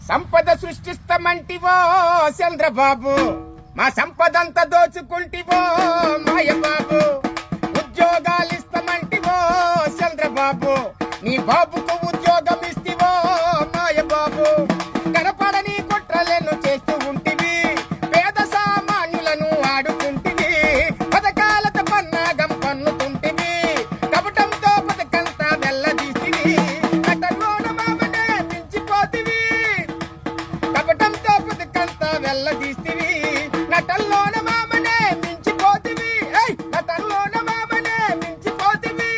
సంపద సృష్టిస్తామంటివో చంద్రబాబు, మా సంపదంతా దోచుకుంటివో మాయబాబు. ఉద్యోగాలు ఇస్తామంటివో చంద్రబాబు, నీ బాబుకు ఉద్యోగం ఇస్తివో మాయబాబు. కనపడని కుట్రలను చేస్తూ ఉంటివి, పేద సామాన్యులను ఆడుకుంటివి, పథకాలతో పన్నాగం పన్నుతుంటివి, కపటంతో పథకంతా వెళ్ళదీస్తివి. కటలోన మామనే మించిపోతివి, కపటంతో పథకంతా వెళ్ళదీస్తివి. నటల్లోన మామనే మించిపోతివి, నటల్లోన మామనే మించిపోతివి.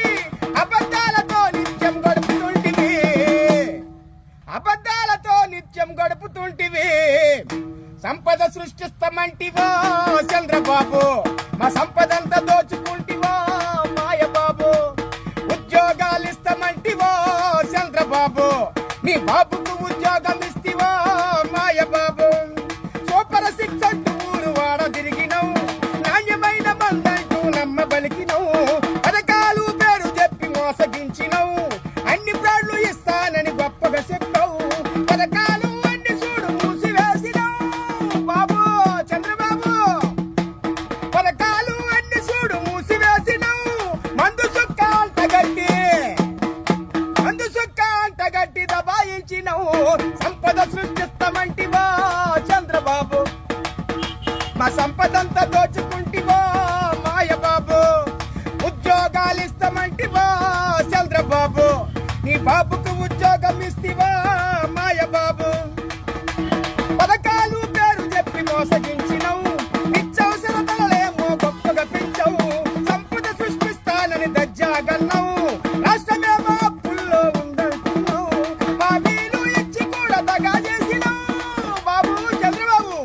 అబద్ధాలతో నిత్యం గడుపుతుంటివి, అబద్ధాలతో నిత్యం గడుపుతుంటివి. సంపద సృష్టిస్తామంటివో చంద్రబాబు, మా సంపదంతా దోచుకుంటివో మాయబాబు. ఉద్యోగాలు ఇస్తామంటివో చంద్రబాబు, నీ బాబుకు ఉద్యోగం ఇస్తివో మాయబాబు. సూపర్ సిక్స్ అంటూ ఊరు వాడ తిరిగినవు, నాణ్యమైన మందంటూ నమ్మబలికినవు, పథకాలు పేరు చెప్పి మోసగించినవు, అన్ని బ్రాండ్లు ఇస్తానని గొప్పగా చెప్పావు. పథకాలు అన్ని చూడు మూసివేసినవు బాబు చంద్రబాబు, పథకాలు అన్ని చూడు మూసివేసినవు. మందు సుక్క అంటగట్టి, మందు సుక్క అంటగట్టి దబాయించినవు. సంపద సృష్టిస్తామంటివో చంద్రబాబు, మా సంపదంతా దోచుకుంటివో మాయబాబు. ఉద్యోగాలు ఇస్తామంటివో చంద్రబాబు, నీ బాబుకు ఉద్యోగం ఇస్తివో మాయబాబు. పథకాలు పేరు చెప్పి మోసగించినవు, నిత్యావసరతలేమో గొప్పగా పెంచవు. సంపద సృష్టిస్తానని దజ్జాగన్నావు, రాష్ట్రమేమో అప్పుల్లో ఉందంటున్నావు. హామీలు ఇచ్చి కూడా దగా చేసినావు బాబు చంద్రబాబు,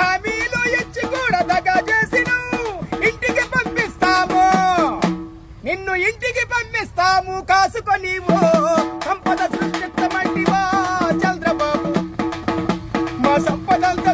హామీలు ఇచ్చి కూడా దగా చేసినావు. ఇంటికి పంపిస్తాము, నిన్ను ఇంటికి పంపిస్తాము కాసుకొనివో. సంపద సృష్టిస్తామంటివో చంద్రబాబు, మా సంపదంతా